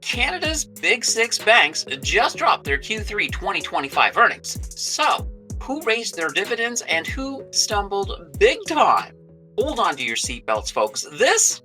Canada's Big Six banks just dropped their Q3 2025 earnings. So, who raised their dividends and who stumbled big time? Hold on to your seatbelts, folks. This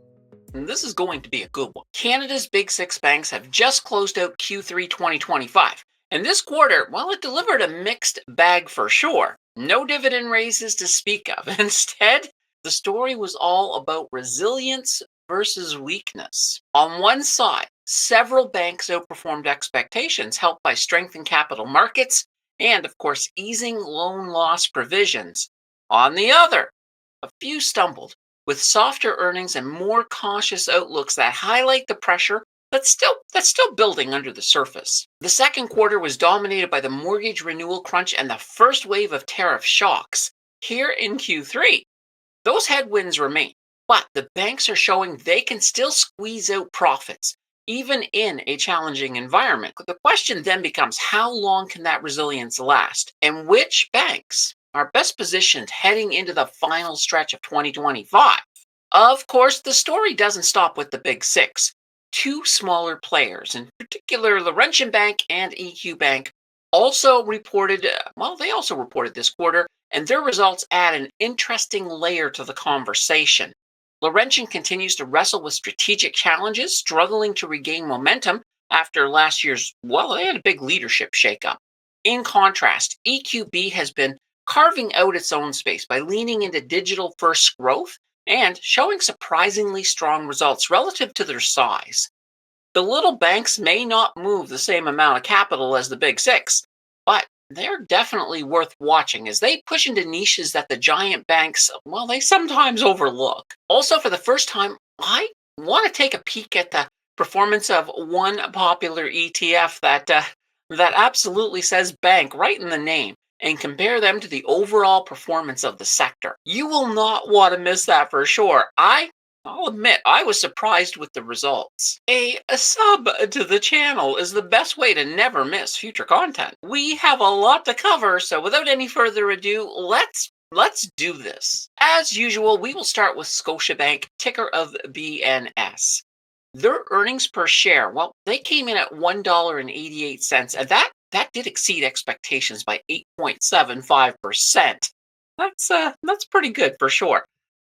is going to be a good one. Canada's Big Six banks have just closed out Q3 2025. And this quarter, well, it delivered a mixed bag for sure. No dividend raises to speak of. Instead, the story was all about resilience versus weakness. On one side, several banks outperformed expectations, helped by strength in capital markets and, of course, easing loan loss provisions. On the other, a few stumbled, with softer earnings and more cautious outlooks that highlight the pressure that's still building under the surface. The second quarter was dominated by the mortgage renewal crunch and the first wave of tariff shocks. Here in Q3, those headwinds remain, but the banks are showing they can still squeeze out profits, even in a challenging environment. The question then becomes, how long can that resilience last? And which banks are best positioned heading into the final stretch of 2025? Of course, the story doesn't stop with the Big Six. Two smaller players, in particular Laurentian Bank and EQ Bank, also reported, they also reported this quarter, and their results add an interesting layer to the conversation. Laurentian continues to wrestle with strategic challenges, struggling to regain momentum after last year's, they had a big leadership shakeup. In contrast, EQB has been carving out its own space by leaning into digital first growth and showing surprisingly strong results relative to their size. The little banks may not move the same amount of capital as the Big Six, but they're definitely worth watching as they push into niches that the giant banks, they sometimes overlook. Also, for the first time, I want to take a peek at the performance of one popular ETF that absolutely says bank right in the name, and compare them to the overall performance of the sector. You will not want to miss that for sure. I'll admit, I was surprised with the results. A sub to the channel is the best way to never miss future content. We have a lot to cover, so without any further ado, let's do this. As usual, we will start with Scotiabank, ticker of BNS. Their earnings per share, they came in at $1.88, and that did exceed expectations by 8.75%. That's pretty good for sure.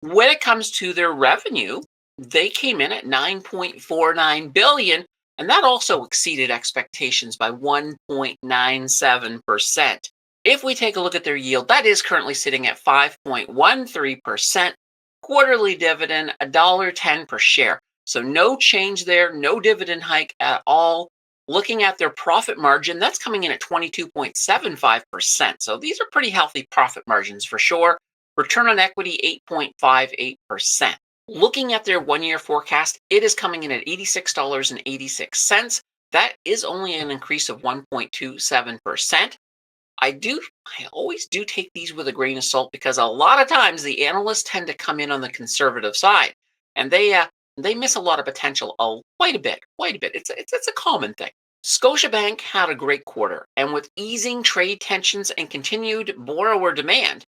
When it comes to their revenue, they came in at $9.49 billion, and that also exceeded expectations by 1.97%. If we take a look at their yield, that is currently sitting at 5.13%. Quarterly dividend, $1.10 per share. So no change there, no dividend hike at all. Looking at their profit margin, that's coming in at 22.75%. So these are pretty healthy profit margins for sure. Return on equity, 8.58%. Looking at their one-year forecast, it is coming in at $86.86. That is only an increase of 1.27%. I always do take these with a grain of salt because a lot of times the analysts tend to come in on the conservative side, and they miss a lot of potential quite a bit. It's a common thing. Scotiabank had a great quarter, and with easing trade tensions and continued borrower demand,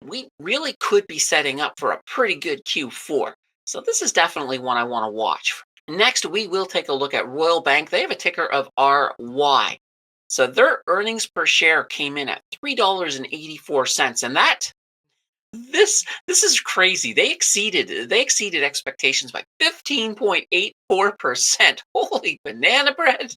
we really could be setting up for a pretty good Q4. So this is definitely one I want to watch. Next, we will take a look at Royal Bank. They have a ticker of RY. So their earnings per share came in at $3.84, and this is crazy. They exceeded expectations by 15.84%. Holy banana bread.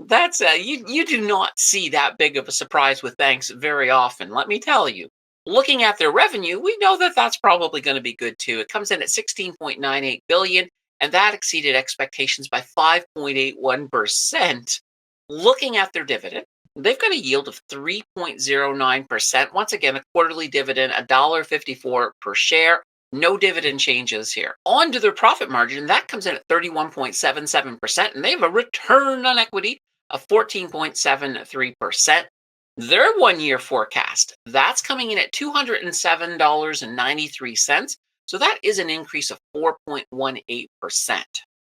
You do not see that big of a surprise with banks very often, let me tell you. Looking at their revenue, we know that that's probably going to be good too. It comes in at $16.98 billion, and that exceeded expectations by 5.81%. Looking at their dividend, they've got a yield of 3.09%. Once again, a quarterly dividend, $1.54 per share. No dividend changes here. On to their profit margin, that comes in at 31.77%, and they have a return on equity of 14.73%. Their one-year forecast, that's coming in at $207.93, so that is an increase of 4.18%.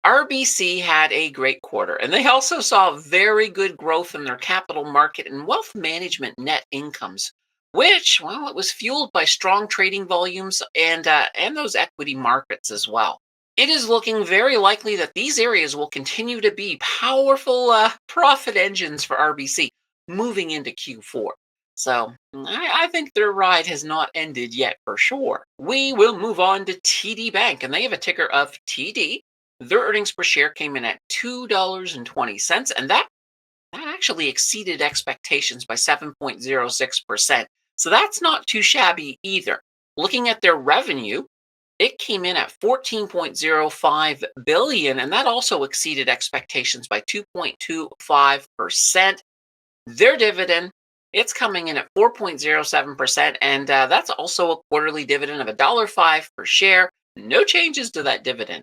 RBC had a great quarter, and they also saw very good growth in their capital market and wealth management net incomes, which, it was fueled by strong trading volumes and those equity markets as well. It is looking very likely that these areas will continue to be powerful profit engines for RBC moving into Q4. So I think their ride has not ended yet for sure. We will move on to TD Bank, and they have a ticker of TD. Their earnings per share came in at $2.20, and that actually exceeded expectations by 7.06%. So that's not too shabby either. Looking at their revenue, it came in at 14.05 billion, and that also exceeded expectations by 2.25%. Their dividend, it's coming in at 4.07%, and that's also a quarterly dividend of $1.05 per share. No changes to that dividend.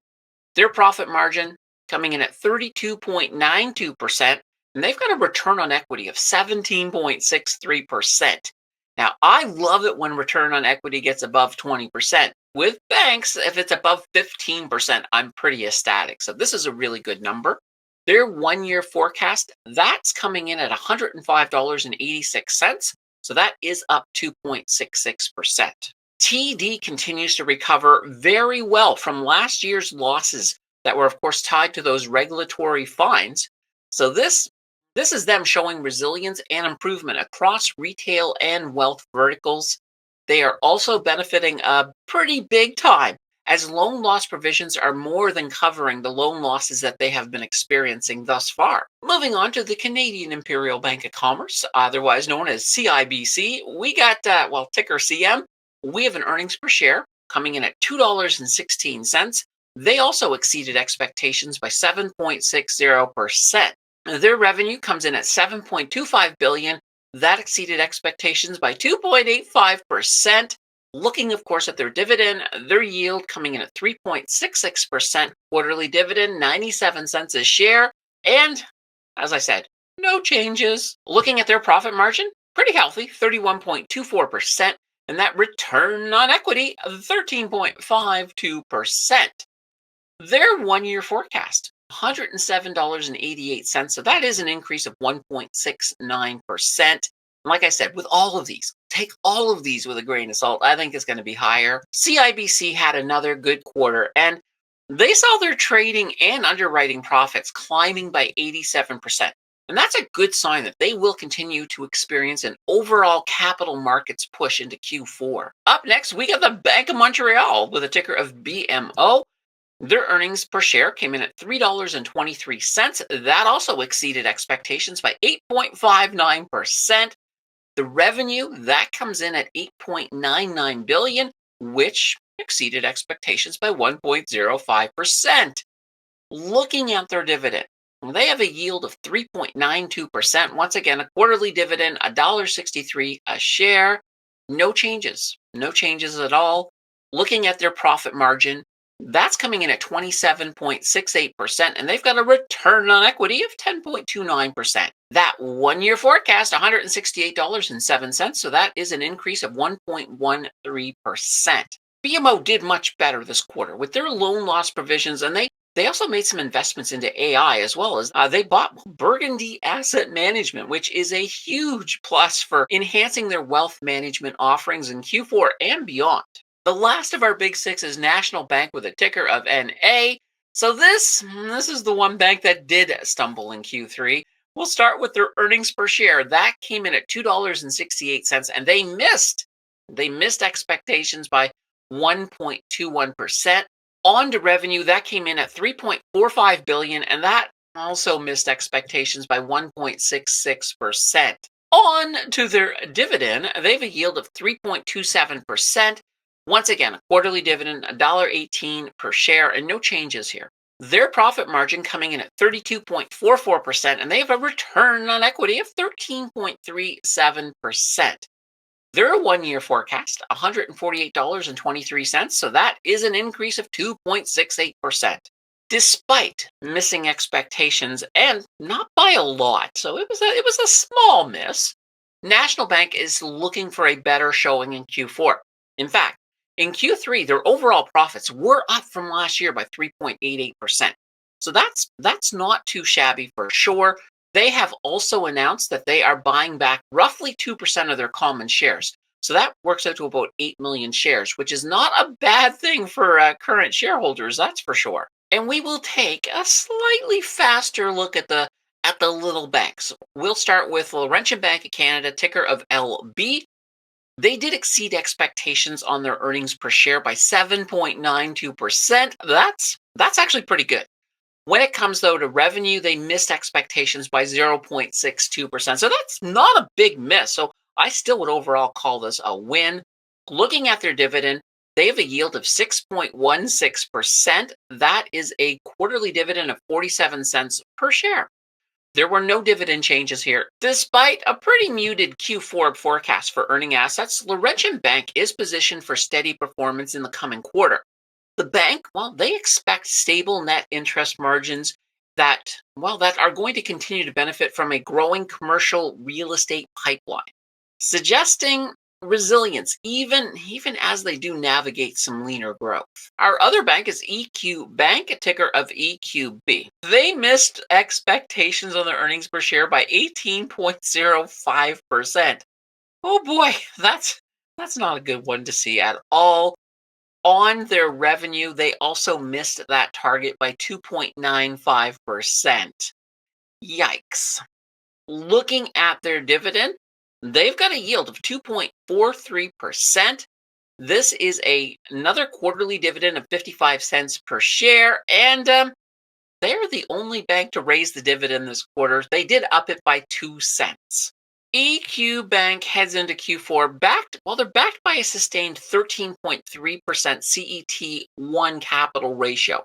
Their profit margin coming in at 32.92%, and they've got a return on equity of 17.63%. Now, I love it when return on equity gets above 20%. With banks, if it's above 15%, I'm pretty ecstatic. So this is a really good number. Their 1-year forecast, that's coming in at $105.86. So that is up 2.66%. TD continues to recover very well from last year's losses that were, of course, tied to those regulatory fines. So this is them showing resilience and improvement across retail and wealth verticals. They are also benefiting pretty big time as loan loss provisions are more than covering the loan losses that they have been experiencing thus far. Moving on to the Canadian Imperial Bank of Commerce, otherwise known as CIBC, we got, ticker CM. We have an earnings per share coming in at $2.16. They also exceeded expectations by 7.60%. Their revenue comes in at 7.25 billion. That exceeded expectations by 2.85%. Looking, of course, at their dividend, their yield coming in at 3.66%, quarterly dividend, 97 cents a share. And as I said, no changes. Looking at their profit margin, pretty healthy, 31.24%. And that return on equity of 13.52%. Their 1-year forecast, $107.88. So that is an increase of 1.69%. Like I said, with all of these, take all of these with a grain of salt. I think it's going to be higher. CIBC had another good quarter, and they saw their trading and underwriting profits climbing by 87%. And that's a good sign that they will continue to experience an overall capital markets push into Q4. Up next, we got the Bank of Montreal with a ticker of BMO. Their earnings per share came in at $3.23. That also exceeded expectations by 8.59%. The revenue, that comes in at 8.99 billion, which exceeded expectations by 1.05%. Looking at their dividend, they have a yield of 3.92%. Once again, a quarterly dividend, $1.63 a share. No changes at all. Looking at their profit margin, that's coming in at 27.68%, and they've got a return on equity of 10.29%. That 1-year forecast, $168.07, so that is an increase of 1.13%. BMO did much better this quarter with their loan loss provisions, and they also made some investments into AI, as well as they bought Burgundy Asset Management, which is a huge plus for enhancing their wealth management offerings in Q4 and beyond. The last of our big six is National Bank with a ticker of NA. So this is the one bank that did stumble in Q3. We'll start with their earnings per share. That came in at $2.68, and they missed expectations by 1.21%. On to revenue, that came in at 3.45 billion, and that also missed expectations by 1.66%. On to their dividend, they have a yield of 3.27%. Once again, a quarterly dividend, $1.18 per share, and no changes here. Their profit margin coming in at 32.44%, and they have a return on equity of 13.37%. Their 1-year forecast, $148.23, so that is an increase of 2.68%. Despite missing expectations, and not by a lot, so it was a small miss, National Bank is looking for a better showing in Q4. In fact, in Q3, their overall profits were up from last year by 3.88%. So that's not too shabby for sure. They have also announced that they are buying back roughly 2% of their common shares. So that works out to about 8 million shares, which is not a bad thing for current shareholders, that's for sure. And we will take a slightly faster look at the little banks. We'll start with Laurentian Bank of Canada, ticker of LB. They did exceed expectations on their earnings per share by 7.92%. That's actually pretty good. When it comes, though, to revenue, they missed expectations by 0.62%. So that's not a big miss. So I still would overall call this a win. Looking at their dividend, they have a yield of 6.16%. That is a quarterly dividend of 47 cents per share. There were no dividend changes here. Despite a pretty muted Q4 forecast for earning assets, Laurentian Bank is positioned for steady performance in the coming quarter. The bank, well, they expect stable net interest margins that are going to continue to benefit from a growing commercial real estate pipeline, suggesting resilience even as they do navigate some leaner growth. Our other bank is EQ Bank, a ticker of EQB. They missed expectations on their earnings per share by 18.05%. Oh boy, that's not a good one to see at all. On their revenue, they also missed that target by 2.95%. Yikes. Looking at their dividend, they've got a yield of 2.43%. This is another quarterly dividend of 55 cents per share, and they're the only bank to raise the dividend this quarter. They did up it by 2 cents. EQ Bank heads into Q4 they're backed by a sustained 13.3% CET1 capital ratio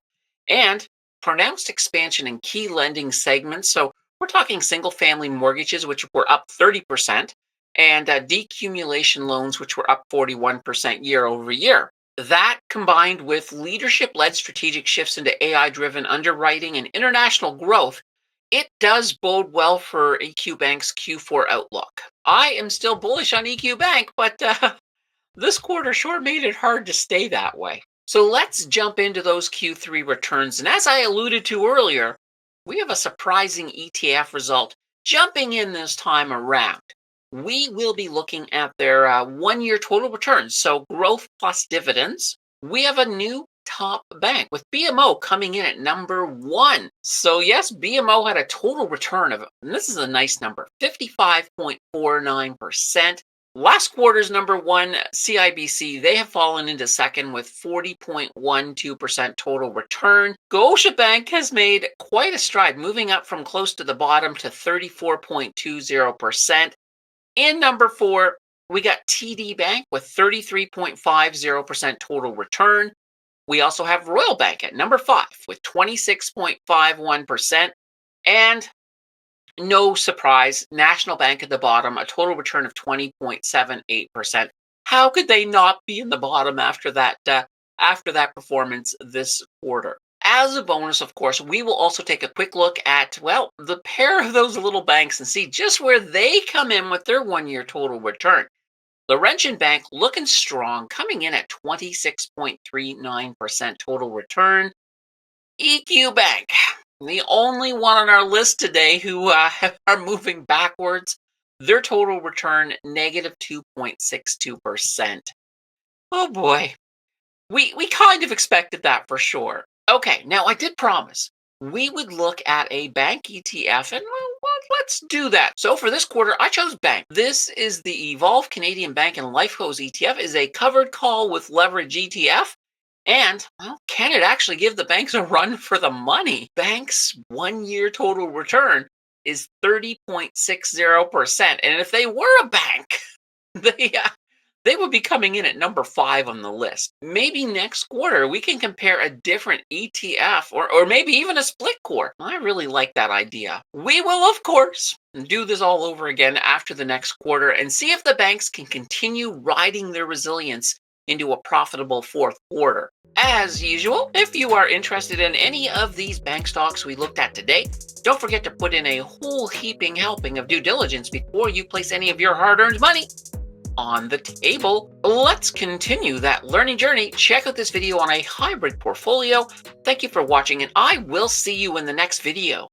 and pronounced expansion in key lending segments. So we're talking single family mortgages, which were up 30%, and decumulation loans, which were up 41% year over year. That combined with leadership led strategic shifts into AI driven underwriting and international growth, it does bode well for EQ Bank's Q4 outlook. I am still bullish on EQ Bank, but this quarter sure made it hard to stay that way. So let's jump into those Q3 returns. And as I alluded to earlier, we have a surprising ETF result jumping in this time around. We will be looking at their 1-year total returns, so growth plus dividends. We have a new top bank with BMO coming in at number 1. So yes, BMO had a total return of, and this is a nice number, 55.49%. Last quarter's number 1, CIBC, they have fallen into second with 40.12% total return. Scotiabank has made quite a stride, moving up from close to the bottom to 34.20%. In number 4, we got TD Bank with 33.50% total return. We also have Royal Bank at number 5 with 26.51%. And no surprise, National Bank at the bottom, a total return of 20.78%. How could they not be in the bottom after that performance this quarter? As a bonus, of course, we will also take a quick look at, the pair of those little banks and see just where they come in with their 1-year total return. Laurentian Bank looking strong, coming in at 26.39% total return. EQ Bank, the only one on our list today who are moving backwards. Their total return, negative 2.62%. Oh boy. We kind of expected that for sure. Okay, now I did promise we would look at a bank ETF, and let's do that. So for this quarter, I chose bank. This is the Evolve Canadian Bank and Lifeco's ETF, is a covered call with leverage ETF. And, can it actually give the banks a run for the money? Bank's 1-year total return is 30.60%. And if they were a bank, they would be coming in at number 5 on the list. Maybe next quarter we can compare a different ETF or maybe even a split core. I really like that idea. We will, of course, do this all over again after the next quarter and see if the banks can continue riding their resilience into a profitable fourth quarter. As usual, if you are interested in any of these bank stocks we looked at today, don't forget to put in a whole heaping helping of due diligence before you place any of your hard-earned money on the table. Let's continue that learning journey. Check out this video on a hybrid portfolio. Thank you for watching, and I will see you in the next video.